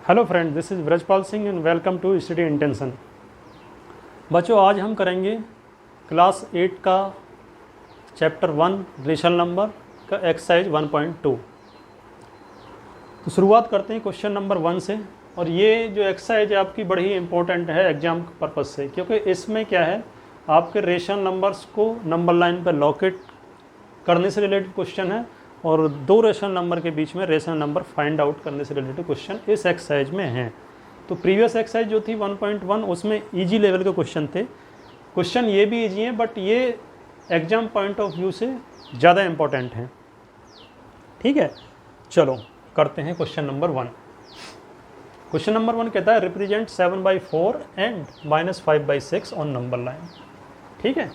Hello friend, this is Brajpal Singh and welcome to study intention. बच्चों, आज हम करेंगे क्लास 8 का चैप्टर 1 रेशनल नंबर का एक्सरसाइज 1.2। तो शुरुआत करते हैं क्वेश्चन नंबर 1 से। और ये जो एक्सरसाइज है आपकी बड़ी ही इंपॉर्टेंट है एग्जाम पर्पज़ से, क्योंकि इसमें क्या है, आपके रेशनल नंबर्स को नंबर लाइन पर लॉकेट करने से रिलेटेड क्वेश्चन है और दो रेशनल नंबर के बीच में रेशनल नंबर फाइंड आउट करने से रिलेटेड क्वेश्चन इस एक्सरसाइज में हैं। तो प्रीवियस एक्सरसाइज जो थी 1.1 उसमें इजी लेवल के क्वेश्चन थे। क्वेश्चन ये भी इजी हैं बट ये एग्जाम पॉइंट ऑफ व्यू से ज़्यादा इम्पोर्टेंट हैं। ठीक है, चलो करते हैं क्वेश्चन नंबर 1। क्वेश्चन नंबर 1 कहता है represent 7/4 and -5/6 on number line. ठीक है,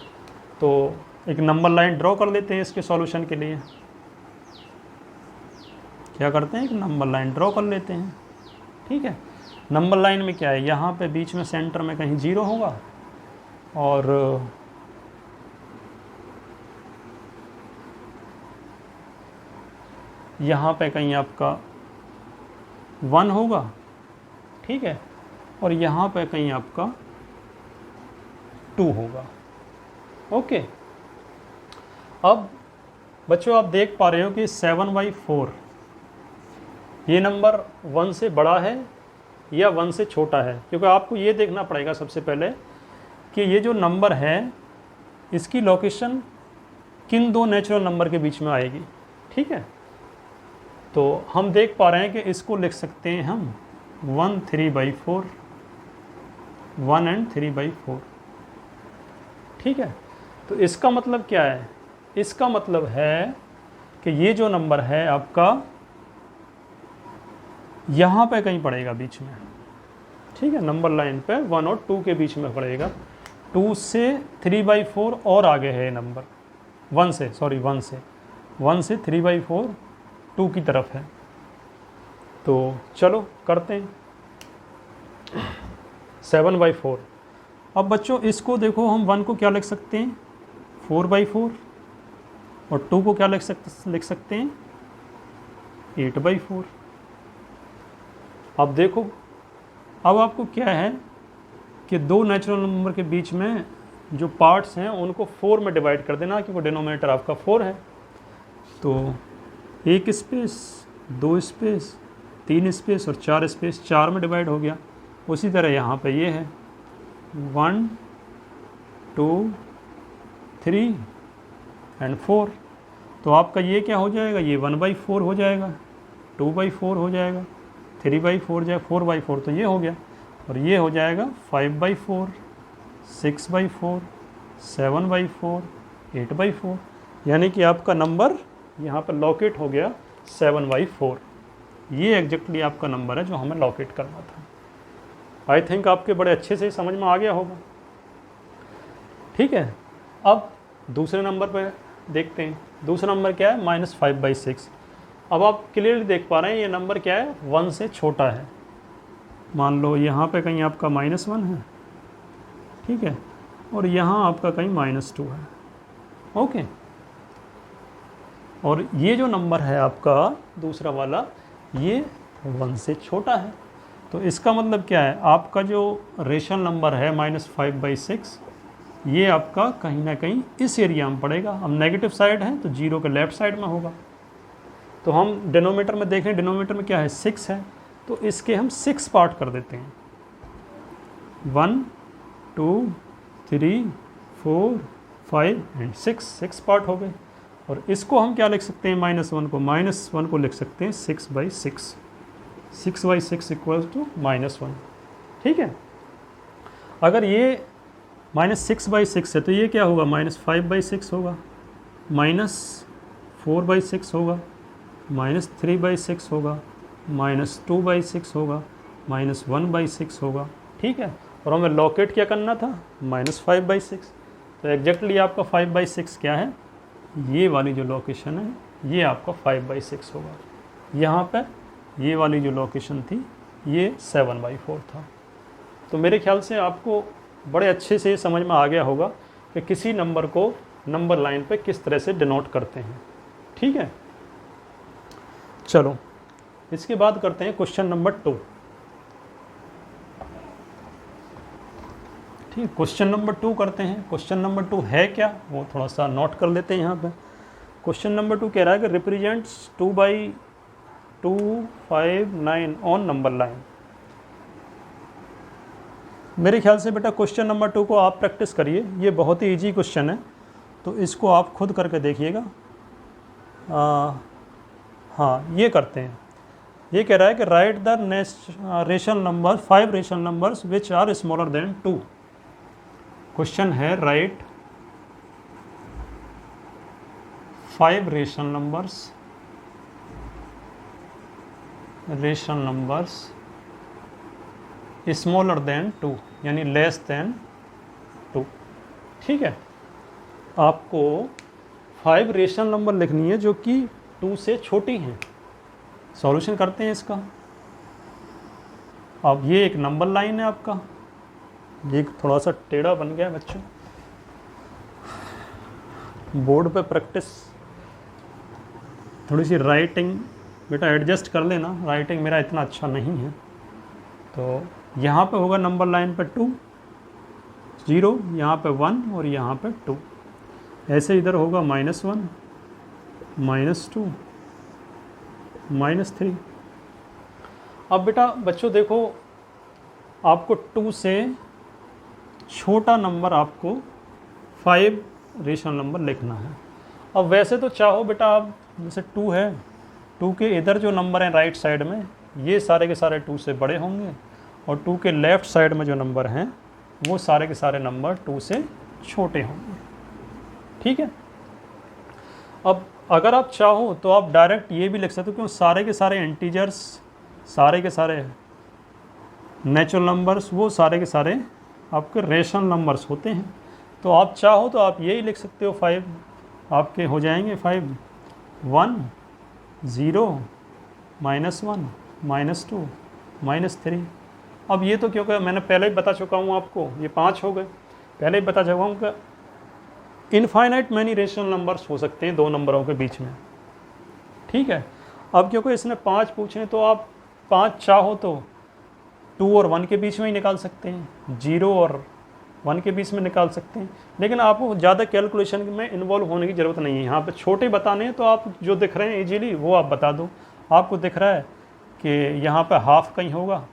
तो एक नंबर लाइन ड्रॉ कर लेते हैं इसके सॉल्यूशन के लिए। क्या करते हैं, एक नंबर लाइन ड्रॉ कर लेते हैं। ठीक है, नंबर लाइन में क्या है, यहाँ पे बीच में सेंटर में कहीं 0 होगा और यहाँ पे कहीं आपका 1 होगा। ठीक है, और यहाँ पे कहीं आपका 2 होगा। ओके, अब बच्चों आप देख पा रहे हो कि 7/4 ये नंबर 1 से बड़ा है या 1 से छोटा है, क्योंकि आपको ये देखना पड़ेगा सबसे पहले कि ये जो नंबर है इसकी लोकेशन किन दो नेचुरल नंबर के बीच में आएगी। ठीक है, तो हम देख पा रहे हैं कि इसको लिख सकते हैं हम 1 3/4, 1 एंड 3/4। ठीक है, तो इसका मतलब क्या है, इसका मतलब है कि ये जो नंबर है आपका यहाँ पे कहीं पड़ेगा बीच में। ठीक है, नंबर लाइन पे 1 और 2 के बीच में पड़ेगा। 2 से 3/4 और आगे है ये नंबर, 1 से 3/4 2 की तरफ है। तो चलो करते हैं 7/4। अब बच्चों इसको देखो, हम 1 को क्या लिख सकते हैं 4/4 और 2 को क्या लिख सकते हैं 8/4। अब देखो, अब आपको क्या है कि दो नेचुरल नंबर के बीच में जो पार्ट्स हैं उनको 4 में डिवाइड कर देना, क्योंकि डिनोमिनेटर आपका 4 है। तो 1 स्पेस, 2 स्पेस, 3 स्पेस और 4 स्पेस, 4 में डिवाइड हो गया। उसी तरह यहाँ पे ये है 1 2 3 एंड 4। तो आपका ये क्या हो जाएगा, ये 1/4 हो जाएगा, 2/4 हो जाएगा, 3/4 जाए 4/4, तो ये हो गया। और ये हो जाएगा 5/4, 6/4, 7/4, 8/4। यानी कि आपका नंबर यहाँ पर लॉकेट हो गया 7/4। ये एग्जैक्टली आपका नंबर है जो हमें लॉकेट करना था। आई थिंक आपके बड़े अच्छे से समझ में आ गया होगा। ठीक है, अब दूसरे नंबर पर देखते हैं। दूसरा नंबर क्या है, -5/6। अब आप क्लियरली देख पा रहे हैं ये नंबर क्या है, 1 से छोटा है। मान लो यहाँ पे कहीं आपका -1 है। ठीक है, और यहाँ आपका कहीं -2 है। ओके, और ये जो नंबर है आपका दूसरा वाला, ये 1 से छोटा है। तो इसका मतलब क्या है, आपका जो रेशनल नंबर है -5/6 ये आपका कहीं ना कहीं इस एरिया में पड़ेगा। अब नेगेटिव साइड है तो 0 के लेफ्ट साइड में होगा। तो हम डिनोमीटर में देखें, डिनोमीटर में क्या है 6 है, तो इसके हम 6 पार्ट कर देते हैं। 1 2 3 4 5 एंड 6 पार्ट हो गए। और इसको हम क्या लिख सकते हैं, -1 को लिख सकते हैं 6/6। 6/6 इक्वल्स टू -1। ठीक है, अगर ये -6/6 है तो ये क्या होगा, -5/6 होगा, -4/6 होगा, -3/6 होगा, -2/6 होगा, -1/6 होगा। ठीक है, और हमें लॉकेट क्या करना था, -5/6। तो एग्जैक्टली आपका 5/6 क्या है, ये वाली जो लोकेशन है ये आपका 5/6 होगा। यहाँ पे ये वाली जो लोकेशन थी ये 7/4 था। तो मेरे ख्याल से आपको बड़े अच्छे से समझ में आ गया होगा कि किसी नंबर को नंबर लाइन पे किस तरह से डिनोट करते हैं। ठीक है, चलो इसके बाद करते हैं क्वेश्चन नंबर 2। ठीक, क्वेश्चन नंबर 2 करते हैं। क्वेश्चन नंबर 2 है क्या, वो थोड़ा सा नोट कर लेते हैं यहाँ पे। क्वेश्चन नंबर 2 कह रहा है कि रिप्रेजेंट्स 2/259 ऑन नंबर लाइन। मेरे ख्याल से बेटा क्वेश्चन नंबर 2 को आप प्रैक्टिस करिए, ये बहुत ही इजी क्वेश्चन है, तो इसको आप खुद करके देखिएगा। हाँ, ये करते हैं। ये कह रहा है कि right the rational number 5 rational numbers which are smaller than 2। Question है right 5 rational numbers smaller than 2, यानी लेस देन 2। ठीक है, आपको 5 रेशनल नंबर लिखनी है जो कि 2 से छोटी हैं। सॉल्यूशन करते हैं इसका। अब ये एक नंबर लाइन है आपका, ये थोड़ा सा टेढ़ा बन गया है बच्चों, बोर्ड पे प्रैक्टिस थोड़ी सी राइटिंग बेटा एडजस्ट कर लेना, राइटिंग मेरा इतना अच्छा नहीं है। तो यहाँ पे होगा नंबर लाइन पे 2 0, यहाँ पे 1 और यहाँ पे 2। ऐसे इधर होगा -1 -2 -3। अब बेटा बच्चों देखो, आपको 2 से छोटा नंबर आपको 5 रेशनल नंबर लिखना है। अब वैसे तो चाहो बेटा आप, जैसे 2 है, 2 के इधर जो नंबर हैं राइट साइड में, ये सारे के सारे 2 से बड़े होंगे, और 2 के लेफ़्ट साइड में जो नंबर हैं वो सारे के सारे नंबर 2 से छोटे होंगे। ठीक है, अब अगर आप चाहो तो आप डायरेक्ट ये भी लिख सकते हो, क्योंकि सारे के सारे इंटीजर्स, सारे के सारे नेचुरल नंबर्स, वो सारे के सारे आपके रेशनल नंबर्स होते हैं। तो आप चाहो तो आप यही लिख सकते हो, 5 आपके हो जाएंगे 5 1 0 -1 -2 -3। अब ये तो क्योंकि मैंने पहले ही बता चुका हूँ आपको, ये 5 हो गए, पहले ही बता चुका हूँ कि इनफाइनाइट मैनी रेशनल नंबर्स हो सकते हैं 2 नंबरों के बीच में। ठीक है, अब क्योंकि इसने 5 पूछे तो आप 5 चाहो तो 2 और 1 के बीच में ही निकाल सकते हैं, 0 और 1 के बीच में निकाल सकते हैं, लेकिन आपको ज़्यादा कैलकुलेशन में इन्वॉल्व होने की ज़रूरत नहीं है। यहाँ पे छोटे बताने हैं तो आप जो दिख रहे हैं इजीली वो आप बता दो। आपको दिख रहा है कि यहाँ पे हाफ कहीं होगा,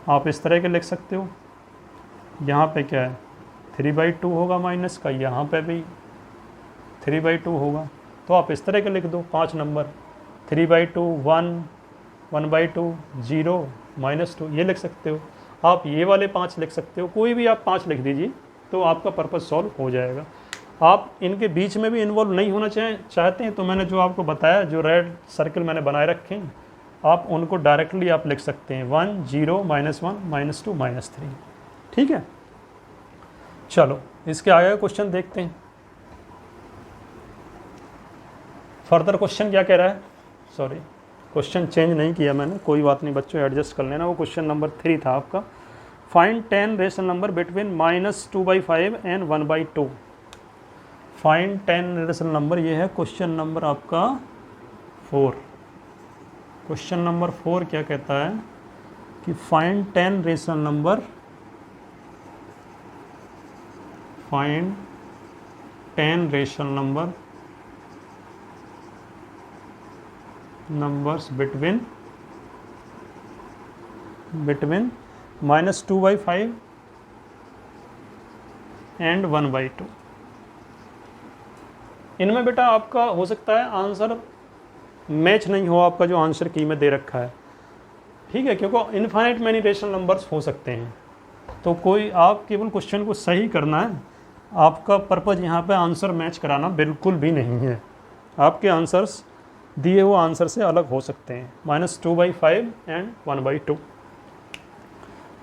आप इस तरह के लिख सकते हो। यहाँ पे क्या है 3/2 होगा माइनस का, यहाँ पे भी 3/2 होगा, तो आप इस तरह के लिख दो 5 नंबर, 3/2 1 1/2 0 -2, ये लिख सकते हो। आप ये वाले 5 लिख सकते हो, कोई भी आप 5 लिख दीजिए तो आपका पर्पज़ सॉल्व हो जाएगा। आप इनके बीच में भी इन्वॉल्व नहीं होना चाहते हैं तो मैंने जो आपको बताया, जो रेड सर्कल मैंने बनाए रखे हैं, आप उनको डायरेक्टली आप लिख सकते हैं 1 0 -1 -2 -3। ठीक है, चलो इसके आगे क्वेश्चन देखते हैं। फर्दर क्वेश्चन क्या कह रहा है, सॉरी क्वेश्चन चेंज नहीं किया मैंने, कोई बात नहीं बच्चों, एडजस्ट कर लेना। वो क्वेश्चन नंबर 3 था आपका, find 10 rational number between -2/5 and 1/2। Find 10 rational number, ये है क्वेश्चन नंबर आपका 4। क्वेश्चन नंबर 4 क्या कहता है कि find 10 rational number, find 10 rational numbers between -2/5 and 1/2। इनमें बेटा आपका हो सकता है आंसर मैच नहीं हो आपका जो आंसर की में दे रखा है। ठीक है, क्योंकि इनफाइनाइट मैनी रेशनल नंबर्स हो सकते हैं, तो कोई आप केवल क्वेश्चन को सही करना है, आपका पर्पज़ यहाँ पे आंसर मैच कराना बिल्कुल भी नहीं है। आपके आंसर्स दिए हुए आंसर से अलग हो सकते हैं, -2/5 एंड 1/2।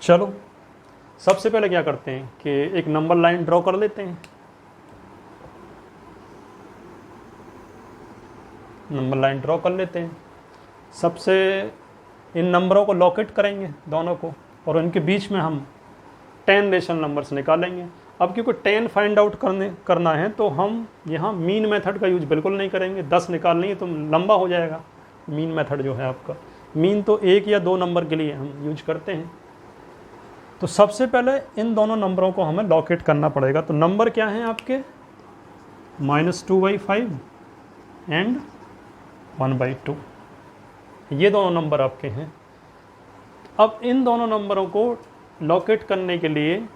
चलो सबसे पहले क्या करते हैं कि एक नंबर लाइन ड्रॉ कर लेते हैं। नंबर लाइन ड्रॉ कर लेते हैं। सबसे इन नंबरों को लॉकेट करेंगे दोनों को, और इनके बीच में हम 10 रेशनल नंबर्स निकालेंगे। अब क्योंकि 10 फाइंड आउट करना है तो हम यहाँ मीन मेथड का यूज बिल्कुल नहीं करेंगे। 10 निकालनी है तो लंबा हो जाएगा मीन मेथड जो है आपका। मीन तो 1 या 2 नंबर के लिए हम यूज करते हैं। तो सबसे पहले इन दोनों नंबरों को हमें लॉकेट करना पड़ेगा। तो नंबर क्या हैं आपके, -2/5 एंड 1/2, ये दोनों नंबर आपके हैं। अब इन दोनों नंबरों को लॉकेट करने के लिए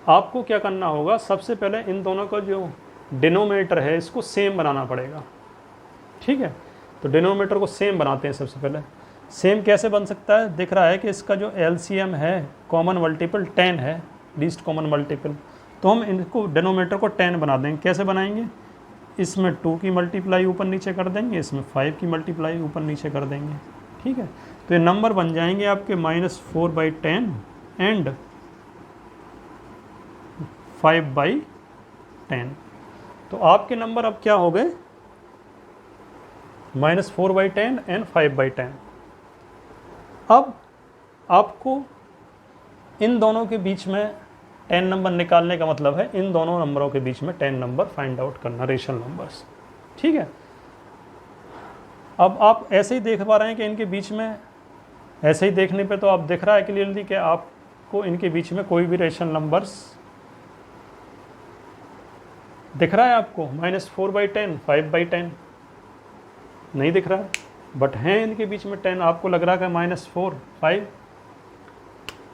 आपको क्या करना होगा, सबसे पहले इन दोनों का जो डिनोमिनेटर है इसको सेम बनाना पड़ेगा। ठीक है, तो डिनोमिनेटर को सेम बनाते हैं सबसे पहले। सेम कैसे बन सकता है, दिख रहा है कि इसका जो एलसीएम है, कॉमन मल्टीपल 10 है, लीस्ट कॉमन मल्टीपल, तो हम इनको डिनोमिनेटर को 10 बना देंगे। कैसे बनाएंगे, इसमें 2 की मल्टीप्लाई ऊपर नीचे कर देंगे, इसमें 5 की मल्टीप्लाई ऊपर नीचे कर देंगे। ठीक है, तो ये नंबर बन जाएंगे आपके -4/10 एंड 5/10। तो आपके नंबर अब क्या हो गए, -4/10 एंड 5/10। अब आपको इन दोनों के बीच में 10 नंबर निकालने का मतलब है इन दोनों नंबरों के बीच में 10 नंबर फाइंड आउट करना, रेशनल नंबर्स। ठीक है, अब आप ऐसे ही देख पा रहे हैं कि इनके बीच में, ऐसे ही देखने पे तो आप दिख रहा है क्लियरली कि आपको इनके बीच में कोई भी रेशनल नंबर्स दिख रहा है आपको, -4/10, 5/10 नहीं दिख रहा है, बट हैं इनके बीच में 10। आपको लग रहा है -4, 5,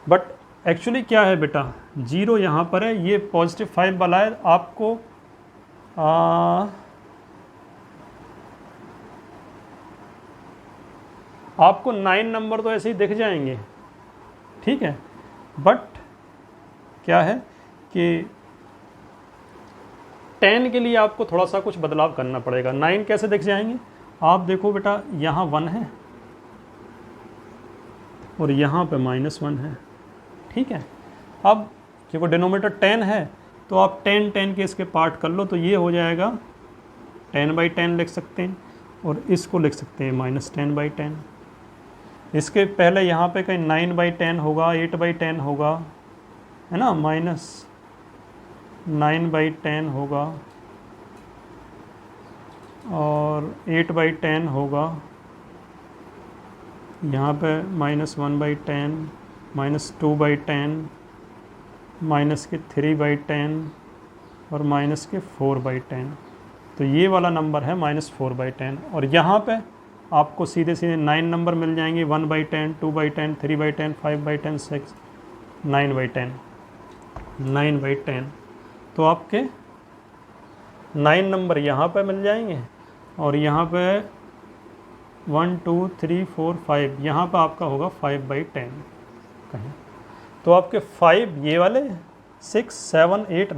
बट एक्चुअली क्या है बेटा, 0 यहाँ पर है, ये +5 वाला है। आपको 9 नंबर तो ऐसे ही दिख जाएंगे। ठीक है, बट क्या है कि 10 के लिए आपको थोड़ा सा कुछ बदलाव करना पड़ेगा। 9 कैसे दिख जाएंगे, आप देखो बेटा, यहाँ 1 है और यहाँ पे -1 है। ठीक है, अब क्योंकि डिनोमिनेटर 10 है तो आप 10 के इसके पार्ट कर लो, तो ये हो जाएगा 10/10 लिख सकते हैं, और इसको लिख सकते हैं -10/10। इसके पहले यहाँ पे कहीं 9/10 होगा, 8/10 होगा, है ना, -9/10 होगा और 8/10 होगा, यहाँ पे -1/10, -2/10, -3/10 और -4/10। तो ये वाला नंबर है -4/10। और यहाँ पे आपको सीधे सीधे 9 नंबर मिल जाएंगे, 1/10, 2/10, 3/10, 5/10, 6, 9/10, 9/10। तो आपके 9 नंबर यहाँ पे मिल जाएंगे, और यहाँ पे 1 2 3 4 5, यहाँ पे आपका होगा 5/10 कहीं। तो आपके 5 ये वाले, 6 7 8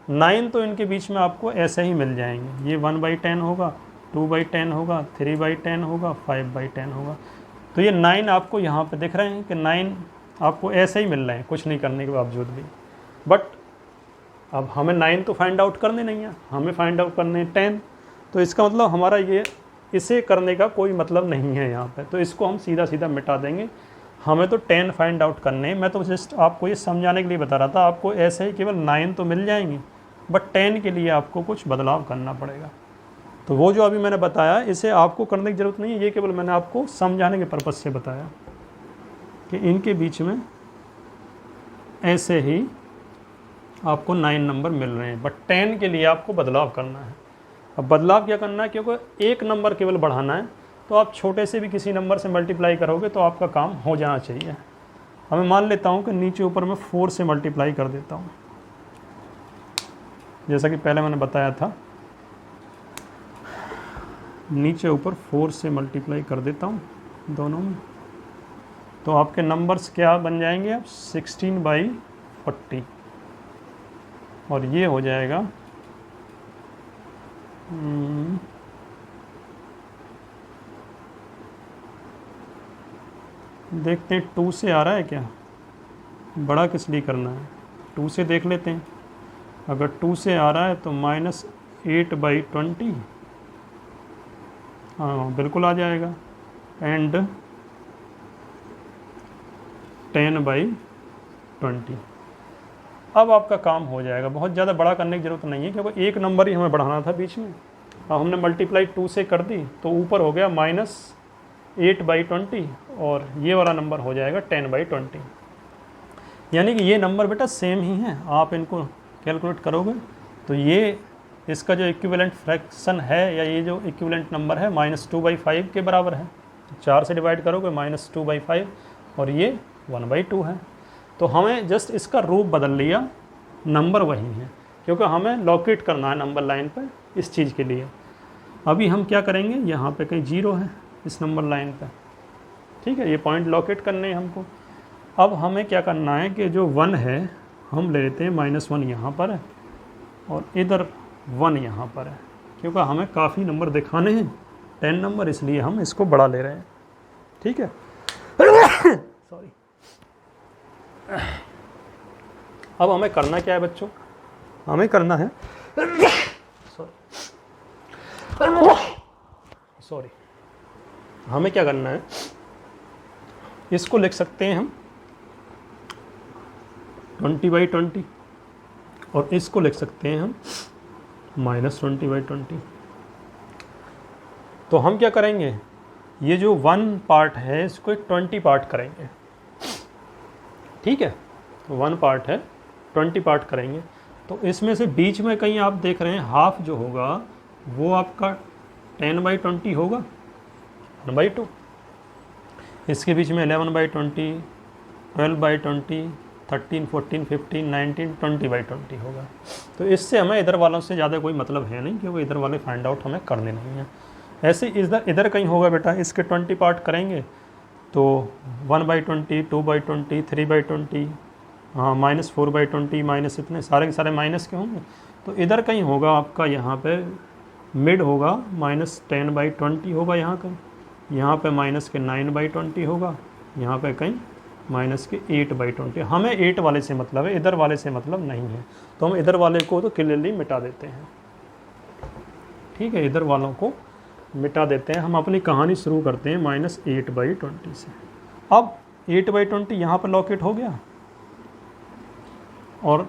9 तो इनके बीच में आपको ऐसे ही मिल जाएंगे। ये 1/10 होगा, 2/10 होगा, 3/10 होगा, 5/10 होगा। तो ये 9 आपको यहाँ पे दिख रहे हैं कि 9 आपको ऐसे ही मिल रहे हैं कुछ नहीं करने के बावजूद भी। बट अब हमें 9 तो फाइंड आउट करने नहीं है, हमें फाइंड आउट करने 10। तो इसका मतलब हमारा ये इसे करने का कोई मतलब नहीं है यहाँ पे, तो इसको हम सीधा सीधा मिटा देंगे। हमें तो 10 फाइंड आउट करने हैं। मैं तो जस्ट आपको ये समझाने के लिए बता रहा था, आपको ऐसे ही केवल 9 तो मिल जाएंगी, बट 10 के लिए आपको कुछ बदलाव करना पड़ेगा। तो वो जो अभी मैंने बताया इसे आपको करने की ज़रूरत नहीं है, ये केवल मैंने आपको समझाने के पर्पज़ से बताया कि इनके बीच में ऐसे ही आपको 9 नंबर मिल रहे हैं, बट 10 के लिए आपको बदलाव करना है। अब बदलाव क्या करना है, क्योंकि एक नंबर केवल बढ़ाना है, तो आप छोटे से भी किसी नंबर से मल्टीप्लाई करोगे तो आपका काम हो जाना चाहिए। अब मैं मान लेता हूँ कि नीचे ऊपर मैं 4 से मल्टीप्लाई कर देता हूँ, जैसा कि पहले मैंने बताया था, नीचे ऊपर 4 से मल्टीप्लाई कर देता हूँ दोनों में। तो आपके नंबर्स क्या बन जाएंगे, अब 16/40, और ये हो जाएगा देखते हैं 2 से आ रहा है क्या, बड़ा किस लिए करना है, 2 से देख लेते हैं। अगर 2 से आ रहा है तो -8/20, हाँ बिल्कुल आ जाएगा, एंड 10/20। अब आपका काम हो जाएगा। बहुत ज़्यादा बड़ा करने की ज़रूरत नहीं है, क्योंकि एक नंबर ही हमें बढ़ाना था बीच में। अब हमने मल्टीप्लाई 2 से कर दी तो ऊपर हो गया -8/20, और ये वाला नंबर हो जाएगा 10/20। यानी कि ये नंबर बेटा सेम ही हैं, आप इनको कैलकुलेट करोगे तो ये इसका जो इक्विवेलेंट फ्रैक्शन है या ये जो इक्विवेलेंट नंबर है -2/5 के बराबर है। 4 से डिवाइड करोगे -2/5 और ये 1/2 है। तो हमें जस्ट इसका रूप बदल लिया, नंबर वही है, क्योंकि हमें लोकेट करना है नंबर लाइन पर इस चीज़ के लिए। अभी हम क्या करेंगे, यहाँ पे कहीं 0 है इस नंबर लाइन पे, ठीक है, ये पॉइंट लोकेट करने हैं हमको। अब हमें क्या करना है कि जो 1 है हम ले लेते हैं -1 यहाँ पर है और इधर 1 यहाँ पर है, क्योंकि हमें काफ़ी नंबर दिखाने हैं, 10 नंबर, इसलिए हम इसको बड़ा ले रहे हैं, ठीक है। सॉरी। अब हमें करना क्या है बच्चों, हमें करना है सॉरी हमें क्या करना है, इसको लिख सकते हैं हम 20/20 और इसको लिख सकते हैं हम -20/20। तो हम क्या करेंगे, ये जो 1 पार्ट है इसको एक 20 पार्ट करेंगे, ठीक है। 1 पार्ट है 20 पार्ट करेंगे, तो इसमें से बीच में कहीं आप देख रहे हैं हाफ जो होगा वो आपका 10/20 होगा, 1/2। इसके बीच में 11/20, 12/20, 13, 14, 15, 19, 20/20 होगा। तो इससे हमें इधर वालों से ज़्यादा कोई मतलब है नहीं, क्योंकि इधर वाले फाइंड आउट हमें करने नहीं है। ऐसे इधर कहीं होगा बेटा, इसके 20 पार्ट करेंगे तो 1/20, 2/20, 3/20, हाँ -4/20, माइनस, इतने सारे के सारे माइनस के होंगे। तो इधर कहीं होगा आपका, यहाँ पे मिड होगा, -10/20 होगा यहाँ कहीं, यहाँ पे -9/20 होगा, यहाँ पे कहीं -8/20। हमें 8 वाले से मतलब है, इधर वाले से मतलब नहीं है, तो हम इधर वाले को तो क्लियरली मिटा देते हैं, ठीक है, इधर वालों को मिटा देते हैं। हम अपनी कहानी शुरू करते हैं -8/20 से। अब 8/20 यहाँ पर लोकेट हो गया और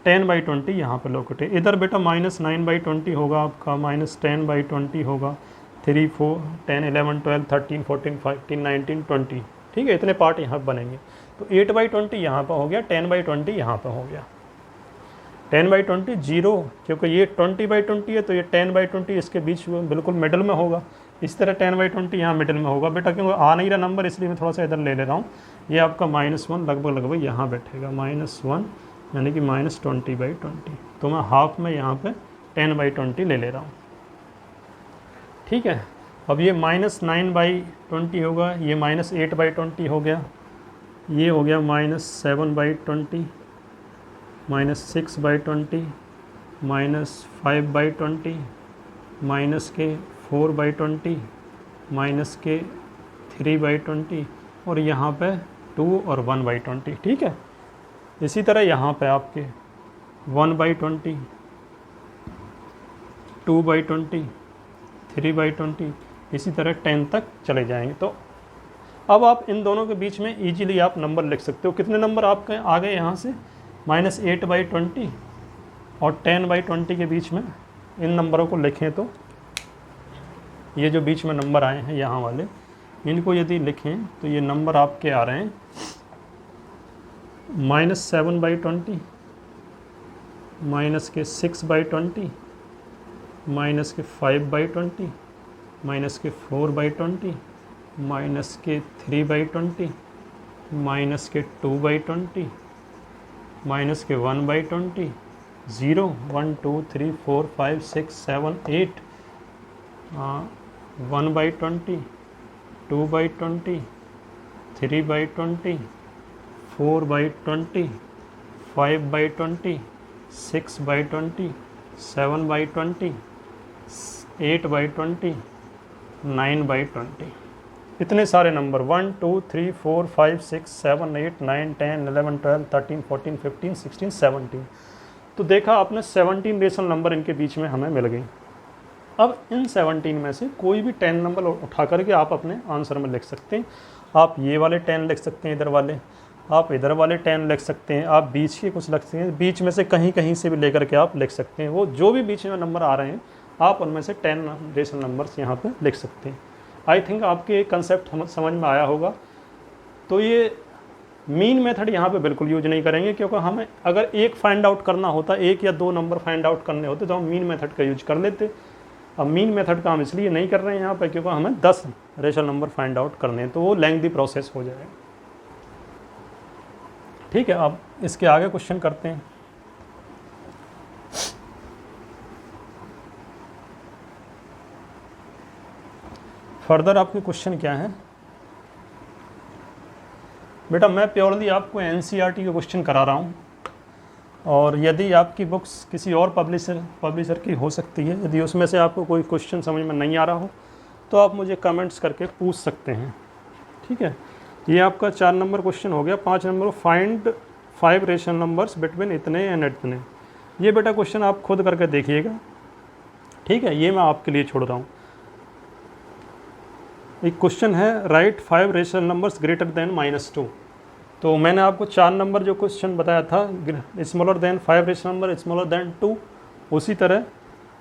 10/20 यहाँ पर लोकेट है। इधर बेटा -9/20 होगा आपका, -10/20 होगा, 3, 4, 10, 11, 12, 13, 14, 15, 19, 20, ठीक है, इतने पार्ट यहाँ बनेंगे। तो 8/20 यहाँ पर हो गया, 10/20 यहाँ पर हो गया। 10/20 0, क्योंकि ये 20/20 है तो ये 10/20 इसके बीच में बिल्कुल मिडल में होगा। इस तरह 10/20 यहाँ मिडल में होगा बेटा, क्योंकि आ नहीं रहा नंबर, इसलिए मैं थोड़ा सा इधर ले रहा हूँ। ये आपका -1 लगभग यहाँ बैठेगा, -1 यानी कि -20/20। तो मैं हाफ में यहाँ पे 10/20 ले रहा हूँ, ठीक है। अब ये -9/20 होगा, ये -8/20 हो गया, ये हो गया -7/20, -6/20, -5/20, -4/20, -3/20 और यहाँ पे 2 और 1/20, ठीक है। इसी तरह यहाँ पे आपके 1/20, 2/20, 3/20, इसी तरह 10 तक चले जाएंगे। तो अब आप इन दोनों के बीच में इजीली आप नंबर लिख सकते हो। कितने नंबर आपके आ गए यहाँ से, -8/20 और 10/20 के बीच में इन नंबरों को लिखें तो ये जो बीच में नंबर आए हैं यहाँ वाले, इनको यदि लिखें तो ये नंबर आपके आ रहे हैं -7/20, -6/20, -5/20, -4/20, -3/20, -2/20, -1/20, 0, 1, 2, 3, 4, 5, 6, 7, 8, 1/20, 2/20, 3/20, 4/20, 5/20, 6/20, 7/20, 8/20, 9/20। इतने सारे नंबर 1, 2, 3, 4, 5, 6, 7, 8, 9, 10, 11, 12, 13, 14, 15, 16, 17। तो देखा आपने 17 रेशनल नंबर इनके बीच में हमें मिल गई। अब इन 17 में से कोई भी 10 नंबर उठा करके आप अपने आंसर में लिख सकते हैं। आप ये वाले 10 लिख सकते हैं, इधर वाले, आप इधर वाले 10 लिख सकते हैं, आप बीच के कुछ लिख सकते हैं, बीच में से कहीं कहीं से भी लेकर के आप लिख सकते हैं। वो जो भी बीच में नंबर आ रहे हैं आप उनमें से 10 रेशनल नंबर्स यहाँ पे लिख सकते हैं। आई थिंक आपके कंसेप्ट समझ में आया होगा। तो ये मीन मेथड यहाँ पे बिल्कुल यूज नहीं करेंगे, क्योंकि हमें अगर एक फाइंड आउट करना होता, एक या दो नंबर फाइंड आउट करने होते तो हम मीन मेथड का यूज कर लेते। अब मीन मेथड का हम इसलिए नहीं कर रहे हैं यहाँ पे क्योंकि हमें 10 रेशनल नंबर फाइंड आउट करने हैं, तो वो लेंथी प्रोसेस हो जाएगा। ठीक है, अब इसके आगे क्वेश्चन करते हैं। फर्दर आपके क्वेश्चन क्या है बेटा? मैं प्योरली आपको एनसीईआरटी के क्वेश्चन करा रहा हूँ, और यदि आपकी बुक्स किसी और पब्लिशर की हो सकती है, यदि उसमें से आपको कोई क्वेश्चन समझ में नहीं आ रहा हो तो आप मुझे कमेंट्स करके पूछ सकते हैं। ठीक है, ये आपका 4 नंबर क्वेश्चन हो गया। 5 number, find 5 rational numbers between इतने एंड इतने। ये बेटा क्वेश्चन आप खुद करके देखिएगा। ठीक है, ये मैं आपके लिए छोड़ रहा हूँ। एक क्वेश्चन है, right 5 rational numbers greater than -2। तो मैंने आपको 4 नंबर जो क्वेश्चन बताया था, smaller than 5 rational number, smaller than 2, उसी तरह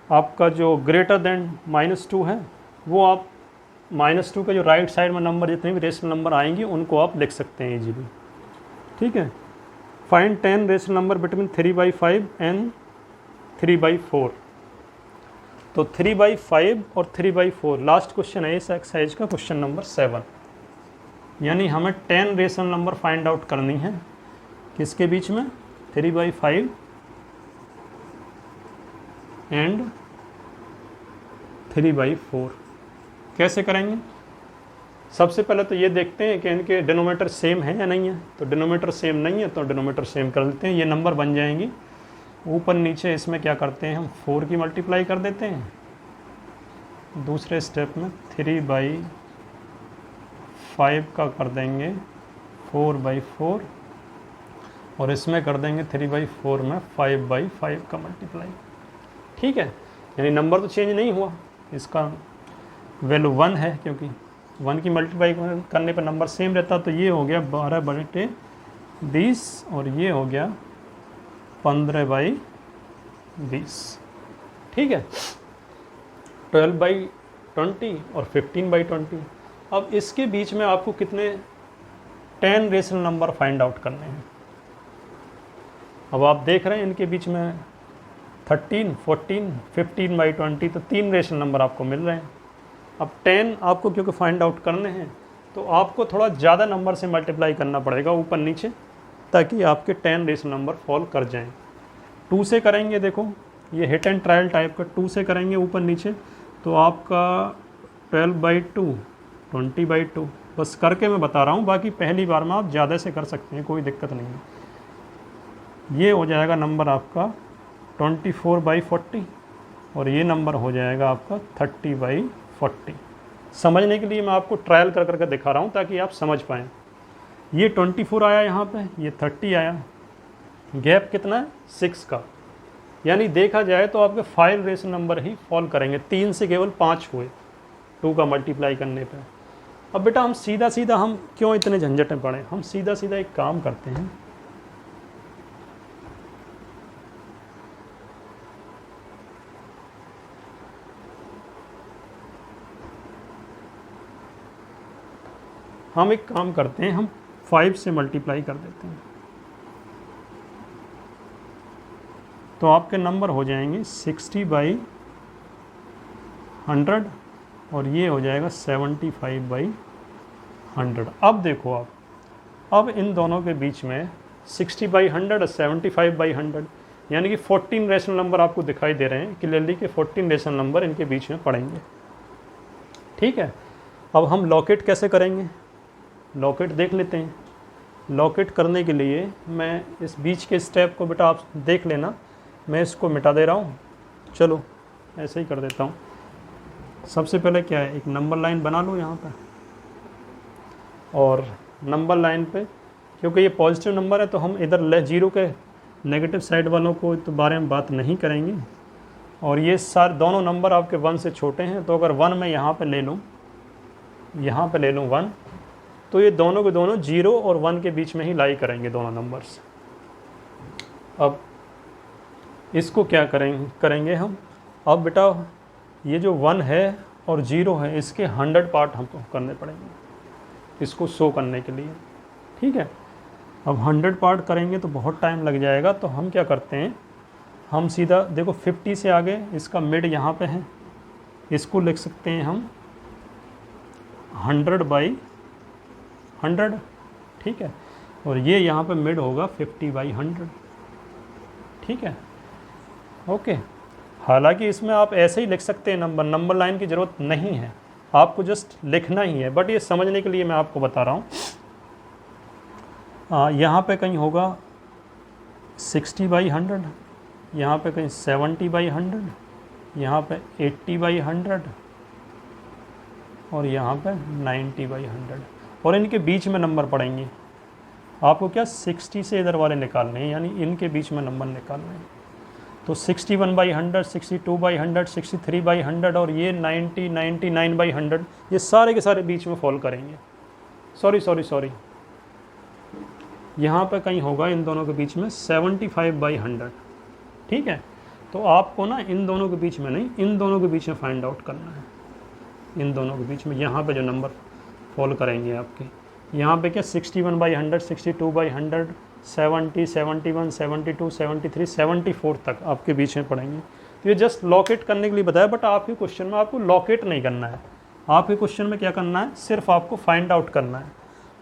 आपका जो ग्रेटर देन -2 है वो आप -2 के जो राइट साइड में नंबर जितने भी रेशनल नंबर आएंगे उनको आप लिख सकते हैं इजीली। ठीक है, find 10 rational number between 3/5 and 3/4। तो 3/5 और 3/4 लास्ट क्वेश्चन है इस एक्सरसाइज का, क्वेश्चन नंबर 7। यानी हमें 10 रेशनल नंबर फाइंड आउट करनी है, किसके बीच में? 3/5 एंड 3/4। कैसे करेंगे? सबसे पहले तो ये देखते हैं कि इनके डिनोमीटर सेम है या नहीं है। तो डिनोमीटर सेम नहीं है तो डिनोमीटर सेम कर लेते हैं, ये नंबर बन जाएंगे। ऊपर नीचे इसमें क्या करते हैं हम, 4 की मल्टीप्लाई कर देते हैं। दूसरे स्टेप में 3/5 का कर देंगे 4/4, और इसमें कर देंगे 3/4 में 5/5 का मल्टीप्लाई। ठीक है, यानी नंबर तो चेंज नहीं हुआ, इसका वैल्यू 1 है, क्योंकि 1 की मल्टीप्लाई करने पर नंबर सेम रहता। तो ये हो गया 12/20 और ये हो गया 15/20। ठीक है, 12/20 और 15/20। अब इसके बीच में आपको कितने 10 रेशनल नंबर फाइंड आउट करने हैं। अब आप देख रहे हैं इनके बीच में 13, 14, 15/20, तो 3 रेशनल नंबर आपको मिल रहे हैं। अब 10 आपको क्योंकि फाइंड आउट करने हैं तो आपको थोड़ा ज़्यादा नंबर से मल्टीप्लाई करना पड़ेगा ऊपर नीचे, ताकि आपके 10 रेशनल नंबर फॉल कर जाएं। 2 से करेंगे, देखो ये हिट एंड ट्रायल टाइप का, 2 से करेंगे ऊपर नीचे तो आपका 12/2, 20/2। बस करके मैं बता रहा हूँ, बाकी पहली बार में आप ज़्यादा से कर सकते हैं, कोई दिक्कत नहीं है। ये हो जाएगा नंबर आपका 24/40 और ये नंबर हो जाएगा आपका 30/40। समझने के लिए मैं आपको ट्रायल कर करके दिखा रहा हूँ ताकि आप समझ पाएँ। ये 24 आया यहाँ पे, ये 30 आया, गैप कितना है 6 का। यानी देखा जाए तो आपके 5 रेशनल नंबर ही फॉल करेंगे, 3 से केवल 5 हुए 2 का मल्टीप्लाई करने पे। अब बेटा हम सीधा सीधा, हम क्यों इतने झंझट में पड़े, हम सीधा सीधा एक काम करते हैं। हम एक काम करते हैं, हम 5 से मल्टीप्लाई कर देते हैं तो आपके नंबर हो जाएंगे 60/100 और ये हो जाएगा 75/100। अब देखो आप, अब इन दोनों के बीच में 60/100 और 75/100 यानी कि 14 रेशनल नंबर आपको दिखाई दे रहे हैं क्लियरली कि 14 रेशनल नंबर इनके बीच में पड़ेंगे। ठीक है, अब हम लॉकेट कैसे करेंगे, लॉकेट देख लेते हैं। लॉकेट करने के लिए मैं इस बीच के स्टेप को बेटा आप देख लेना, मैं इसको मिटा दे रहा हूँ। चलो ऐसे ही कर देता हूँ। सबसे पहले क्या है, एक नंबर लाइन बना लो यहाँ पर, और नंबर लाइन पे क्योंकि ये पॉजिटिव नंबर है तो हम इधर जीरो के नेगेटिव साइड वालों को तो बारे में बात नहीं करेंगे। और ये सारे दोनों नंबर आपके 1 से छोटे हैं, तो अगर 1 मैं यहाँ पे ले लूँ, यहाँ पे ले लूँ 1, तो ये दोनों के दोनों 0 और 1 के बीच में ही लाई करेंगे दोनों नंबर्स। अब इसको क्या करेंगे हम, अब बेटा ये जो 1 है और 0 है इसके 100 पार्ट हमको करने पड़ेंगे इसको शो करने के लिए। ठीक है, अब 100 पार्ट करेंगे तो बहुत टाइम लग जाएगा, तो हम क्या करते हैं, हम सीधा देखो 50 से आगे इसका मिड यहाँ पे है, इसको लिख सकते हैं हम 100/100, ठीक है, और ये यहाँ पे मिड होगा 50/100, ठीक है, ओके। हालांकि इसमें आप ऐसे ही लिख सकते हैं, नंबर लाइन की ज़रूरत नहीं है, आपको जस्ट लिखना ही है, बट ये समझने के लिए मैं आपको बता रहा हूँ। यहाँ पे कहीं होगा 60/100, यहाँ पे कहीं 70/100, यहाँ पे 80/100 और यहाँ पे 90/100, और इनके बीच में नंबर पड़ेंगे। आपको क्या 60 से इधर वाले निकालने हैं, यानी इनके बीच में नंबर निकालने हैं। तो 61/100, 62/100, 63/100 और ये 90, 99/100, ये सारे के सारे बीच में फॉल करेंगे। सॉरी, यहाँ पे कहीं होगा इन दोनों के बीच में 75/100, ठीक है। तो आपको ना इन दोनों के बीच में नहीं, इन दोनों के बीच में फाइंड आउट करना है, इन दोनों के बीच में यहाँ पे जो नंबर फॉल करेंगे आपके, यहाँ पे क्या 61/100, 62/100, 70, 71, 72, 73, 74 तक आपके बीच में पड़ेंगे। तो ये जस्ट लॉकेट करने के लिए बताया, बट आपके क्वेश्चन में आपको लॉकेट नहीं करना है, आपके क्वेश्चन में क्या करना है, सिर्फ आपको फाइंड आउट करना है।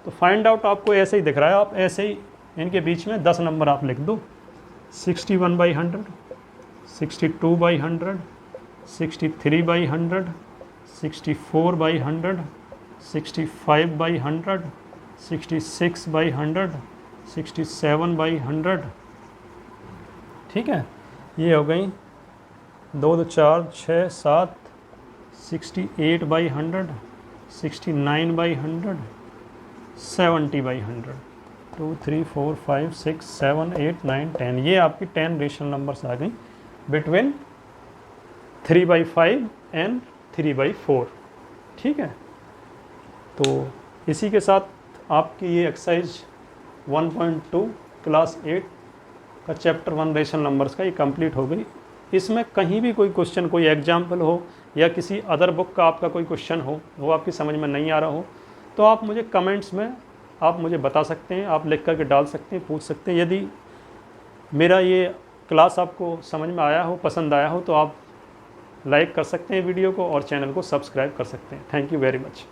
तो फाइंड आउट आपको ऐसे ही दिख रहा है, आप ऐसे ही इनके बीच में 10 नंबर आप लिख दो, 61/100, 62/100, 63/100, 64/100, 65/100, 66/100, 67/100, ठीक है। ये हो गई 2 2 4 6 7, 68/100, 69/100, 70/100, 2 3 4 5 6 7 8 9 10। ये आपकी 10 रेशनल नंबर्स आ गई बिटवीन 3/5 एंड 3/4, ठीक है। तो इसी के साथ आपकी ये एक्सरसाइज 1.2 क्लास 8 का चैप्टर 1 रेशनल नंबर्स का ये कंप्लीट हो गई। इसमें कहीं भी कोई क्वेश्चन, कोई एग्जाम्पल हो या किसी अदर बुक का आपका कोई क्वेश्चन हो, वो आपकी समझ में नहीं आ रहा हो, तो आप मुझे कमेंट्स में आप मुझे बता सकते हैं, आप लिख करके डाल सकते हैं, पूछ सकते हैं। यदि मेरा ये क्लास आपको समझ में आया हो, पसंद आया हो, तो आप लाइक कर सकते हैं वीडियो को और चैनल को सब्सक्राइब कर सकते हैं। Thank you very much.